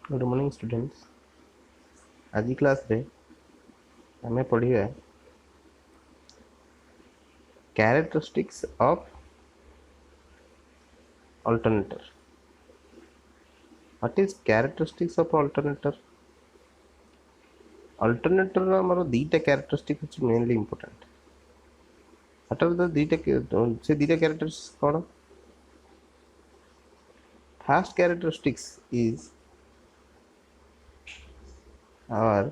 Good morning students. आज class रे आमे पढ़िया characteristics of alternator. What is characteristics of alternator? Alternator हमर दीटा कैरेक्टरिस्टिक अछि mainly important. What are the दीटा से दीटा कैरेक्टर्स कोन? First characteristics is our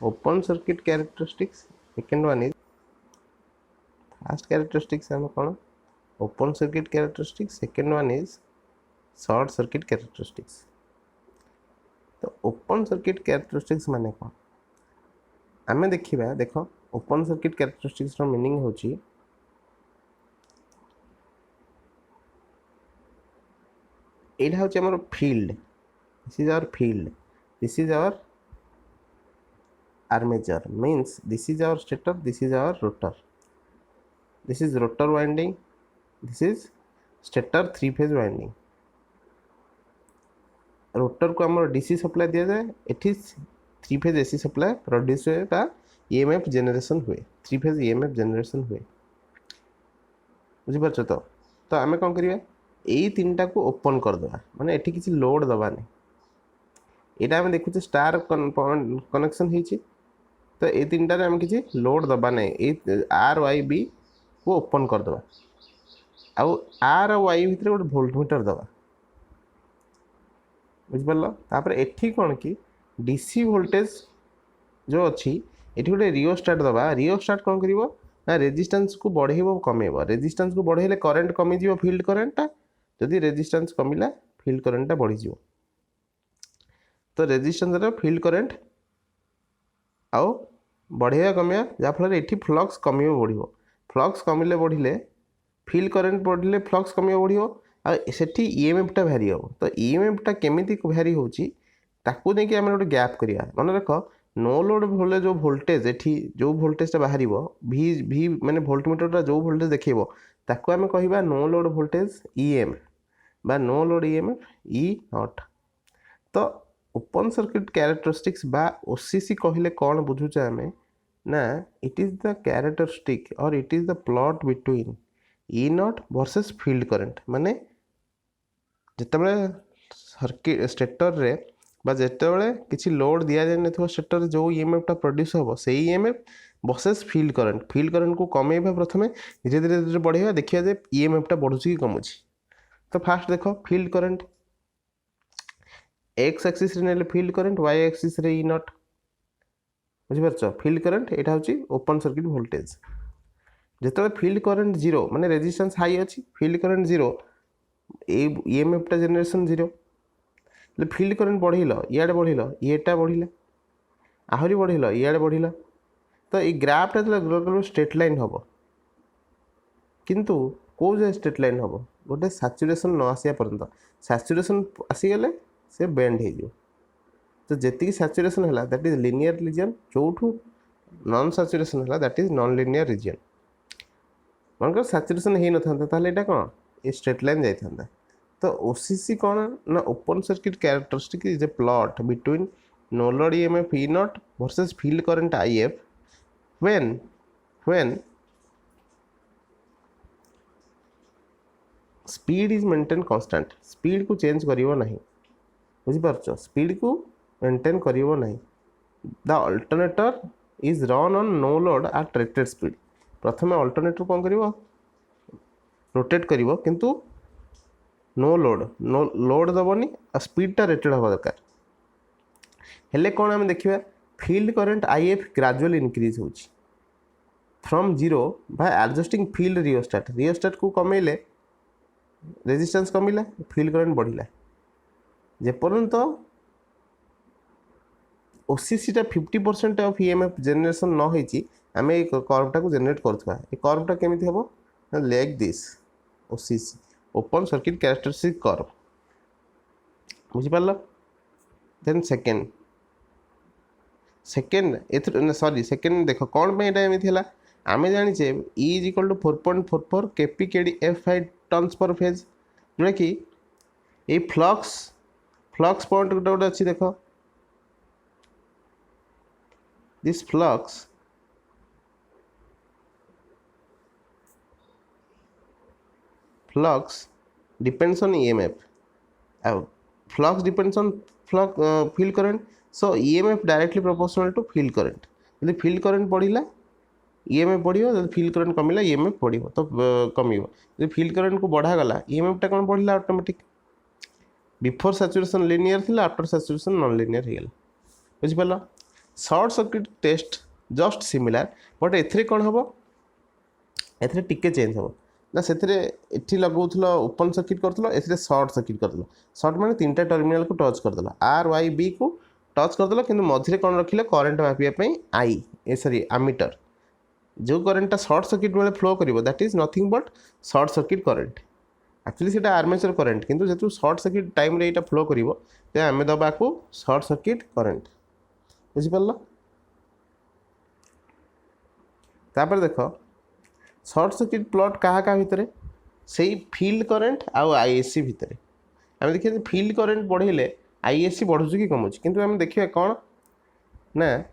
open circuit characteristics. Second one is first characteristics हम कोन open circuit characteristics. Second one is short circuit characteristics. तो open circuit characteristics माने कौन आमे देखिबा। देखो ओपन सर्किट कैरेक्टरिस्टिक्स रो मीनिंग होची एटा होची हमर field. This is our field, this is our armature, means this is our stator, this is our rotor, this is rotor winding, this is stator three phase winding। Rotor को आम DC supply दि जाए, eighty three phase AC supply produce हुए बा EMF generation हुए, three phase EMF generation हुए। बुझिपारछ तो आम कौन करिया यही तीन टा को ओपन कर दबा, माने एठी किसी लोड दबानी। एटा हम देखुचे स्टार कनेक्शन होईची, तो ये तीन टारे हम किसी लोड दबा नहीं, आर वाई बी को ओपन कर दबा। आउ आर वाई भितर गोटे वोल्टमीटर दबा। बुझिपार तापर एठी कौन कि डीसी वोल्टेज जो अच्छी एठी गोटे रियोस्टाट दबा। रियोस्टाट कौन करिवो ना रेजिस्टेंस को बढ़ेबो कमेबो। रेजिस्टेंस को बढ़ेले करंट कमी जिवो, फील्ड करंटटा। जदि रेजिस्टेंस कमिला फील्ड करंटटा बढ़ी जिवो। तो रेजिस्टेंस रे फील्ड करंट आउ बढ़ेया कमिया जाफल एठी फ्लक्स कमिबो बढ़िबो। फ्लक्स कमिले बढ़िले फील्ड करंट बढ़िले फ्लक्स कमिबो बढ़िबो आ सेठी ईएमएफ भैरी हो। तो ईएमएफ केमिति भैरी होची ताकू देखि आमे गोटे गैप करिया। मन रख नो लोड भोले जो वोल्टेज एठी जो वोल्टेज बाहरिबो वी वी माने वोल्टमीटर जो वोल्टेज देखिबो ताकू आमे कहिबा नो लोड वोल्टेज ईएम बा no load EMF E naught. तो ओपन सर्किट कैरेक्टरिस्टिक्स बा ओसीसी कहले कौन बुझुचे आमे ना इट इज द कैरेक्टरिस्टिक और it is the plot between E naught versus field current. माने जितेबाला सर्किट स्टेटर रे बा जितेबाला किसी लोड दि जाए न स्टेटर जो ईएमएफ टा प्रोड्यूस हम से EMF versus field current. Field current को कमेबा प्रथमे धीरे धीरे धीरे बढ़ेबा, देखिया जे ईएमएफ टा बढ़ुची कि कमुची। तो फास्ट देखो फील्ड करंट एक्स एक्सिस रे नेले फील्ड करंट, वाई एक्सिस रे ई नॉट। बुझिपारछ फील्ड करंट एटा होची ओपन सर्किट वोल्टेज। जेतबे फील्ड करंट जीरो माने रेजिस्टेंस हाई अछि, फील्ड करंट जीरो ईएमएफ टा जनरेशन जीरो। फील्ड करंट बढ़िल इे बढ़िल येटा बढ़िला आहरी बढ़िल इे बढ़िला। तो ये ग्राफटा जो स्ट्रेट लाइन हम किंतु कौ जाए स्ट्रेट लाइन हम गोटे सैचुरेशन न आसिया पर्यंत। सैचुरेशन आसीगले से बेंड हो। तो जी सैचुरेशन है दैट इज लिनियर रीजन, जो नॉन सैचुरेशन है that is non linear region. मन सैचुरेशन हो ना कौन ये स्ट्रेट लाइन जाता। तो ओसीसी कौन ना open circuit characteristic is a plot between no load EMF E naught versus field current IF when speed is maintain constant. Speed को चेंज करिवो नहीं। बुझिपारछ स्पीड को मेंटेन करिवो नहीं। The alternator is run on no load at rated speed. प्रथमे alternator कौन करिवो रोटेट करिवो किंतु नो लोड दबनी आ स्पीडटा रेटेड हवा दरकार। हेले कौन आम देखा field current IF gradually increase हो from zero by adjusting field rheostat. Rheostat को कमेले रेजिस्टेंस कमिला फील्ड करंट बढ़िला। जेपर्यंत ओसीसी टा 50% ऑफ ईएमएफ जनरेशन न होईची आमे ए कर्वटा को जनरेट करथबा। ए कर्वटा केमिति हबो like this OCC open circuit characteristic curve. बुझी पारल। देन सेकेंड सॉरी सेकेंड देख कौन पे एटा एमिति हला आमे जानिचे E is equal to 4.44 KP KD F by turns per phase जोटा कि ये फ्लक्स फ्लक्स पॉइंट गोटे गोटे अच्छी देख this flux depends on EMF. Flux depends on field current. So EMF directly proportional to field current. यदि field current बढ़िला EMF बढ़ियो, यदि field current कमिला EMF बढ़ियो तो कमियो। यदि field current को बढ़ा गला EMF टा कौन बढ़िला ऑटोमेटिक। बिफोर सैचुरेशन लिनियर थिला, आफ्टर सैचुरेशन नॉन लिनियर हो गला। बुझि पाला? Short circuit test just similar, but एथरे कौन हबो, एथरे टिके चेंज हबो ना। से लगौल ओपन सर्किट करदेल, ए सर्ट सर्किट करदेल। सर्ट मैंने 3टा टर्मिनाल को टच करदेल, आर वाई बी को टच करदेल, कि मझे कौन रखिले करेन्ट मापिया आई सॉरी आमीटर। जो करेन्टा सर्ट सर्किट बेले फ्लो कर that is nothing but shirt circuit current. Actually से आर्मेचर करेन्ट, किंतु जेतु सर्ट सर्किट टाइम रे एटा फ्लो करिवो ते आमे दबा को सर्ट सर्किट करेन्ट। बुझि पारलो? तापर देखो सर्ट सर्किट प्लॉट क्या भितर से फील्ड करेन्ट आउ आईएससी भितर आम देखिए फील्ड करेन्ट बढ़ेले आईएससी बढ़ुच कि कमुच, किंतु आम देखिए कौन ना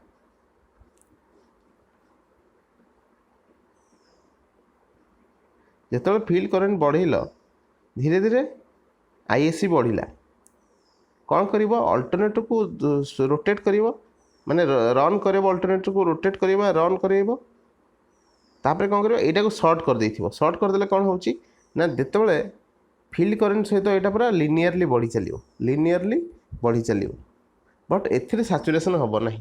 जो फील्ड करेन्ट बढ़ेल धीरे धीरे आईएससी बढ़िला, कौन कर अल्टरनेटर को रोटेट कर माने रन कर अल्टरनेटर को रोटेट कर रन कर तापर कौन कर यहाँ को सर्ट कर देथिबो। सर्ट करदेले कौन होची ना जितेबाला फील्ड करेन्ट सहित यहाँ पूरा लिनियरली बढ़ी चलो, लिनियरली बढ़ी चलो, बट एथिरे सैचुरेशन हम ना।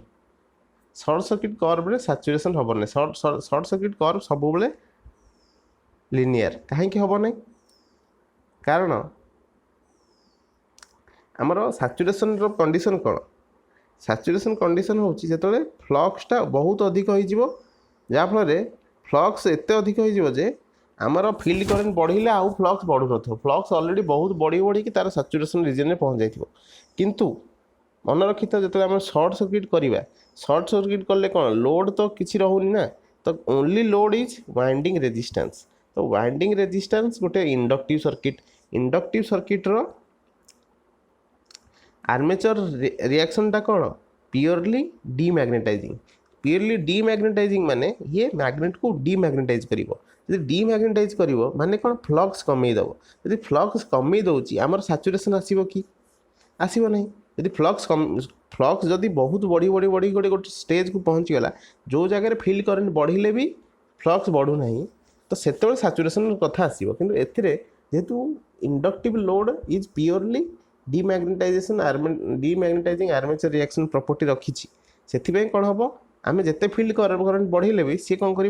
सर्ट सर्किट कर्व रे सैचुरेशन हम ना। सर्ट सर्किट कर्व सब बेले लिनियर कहीं हम ना, कारण आमर सैचुरेशन रो कंडीशन कौन, सैचुरेशन कंडीशन होची जेतले फ्लक्सटा बहुत अधिक हो जाफल फ्लक्स एत अधिक हो आमर फील्ड करेन्ट बढ़िले आउ फ्लक्स बढ़ू न। फ्लक्स ऑलरेडी बहुत बढ़ी बढ़ी कि तार सैचुरेशन रीजन में पहुँच जाइए, किंतु मन रखी था जो आम सर्ट सर्किट करवा, सर्ट सर्किट कले कौन लोड तो किसी रोनी ना, तो only load is winding resistance. तो वाइंडिंग रेजिस्टेंस गोटे इंडक्टिव सर्किट, इंडक्टिव सर्किट रो आर्मेचर रिएक्शन टा कौन प्योरली डीमैग्नेटाइजिंग। प्योरली डीमैग्नेटाइजिंग माने ये मैग्नेट को डीमैग्नेटाइज करिवो। यदि डीमैग्नेटाइज करिवो माने कौन फ्लक्स कमे दबो। यदि फ्लक्स कमे दउची आमर सैचुरेशन आसीबो कि आसीबो नहीं। यदि फ्लक्स जदि बहुत बढ़ी बढ़ी बढ़ी गोटे स्टेज को पहुँची गला जो जगह फील्ड करेन्ट बढ़िले भी फ्लक्स बढ़ू नहीं, तो सेतेबेले सैचुरेशन कथा आसीबो। किंतु एथिरे जेहेतु inductive load is purely demagnetising armature reaction property रखी से कौन हम आम जिते फील्ड करेन्ट बढ़ेले भी सी कौन कर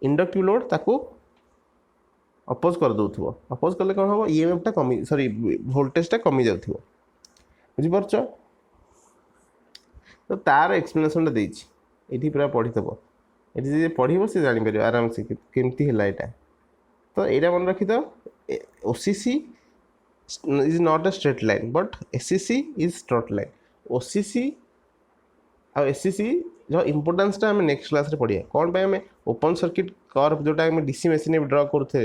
इंडक्टिव लोड ताको अपोज कर दउथबो। अपोज कले कौन हम ईएमएफ टा कमी सॉरी वोल्टेज टा कमी जाउथबो। बुझिपारछ? तो तार एक्सप्लेनेशन टा देछि एठी पूरा पढ़िथबो, एठी जे पढ़िबो से जानि परिबो आराम से केमती हैला एटा। तो एटा मन रखि तो OCC is not a straight line but SCC is straight line. OCC आ एससीसी जो इंपोर्टेंस आम नेक्स्ट क्लास रे पढ़िया कौन पे आम ओपन सर्किट कर्व जोटा आम डीसी मेसीन में ड्र करते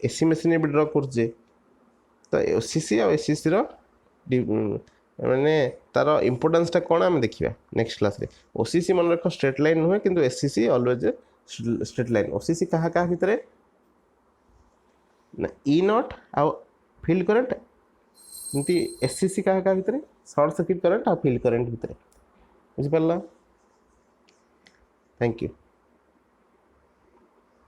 एसी मेसीन में ड्र करजे। तो ओसीसी आ एससीसी माने तार इंपोर्टेंस टा कौन आम देखा नेक्स्ट क्लास रे। ओसीसी मन रख स्ट्रेट लाइन नुहे किंतु SCC always straight line. OCC कहा कहा भितर ना ई नॉट आ फील्ड करेन्ट एमती एससीसी क्या क्या भितर सर्ट सर्किट करेन्ट आ फील्ड करेन्ट भितर। बुझिपारा? Thank you.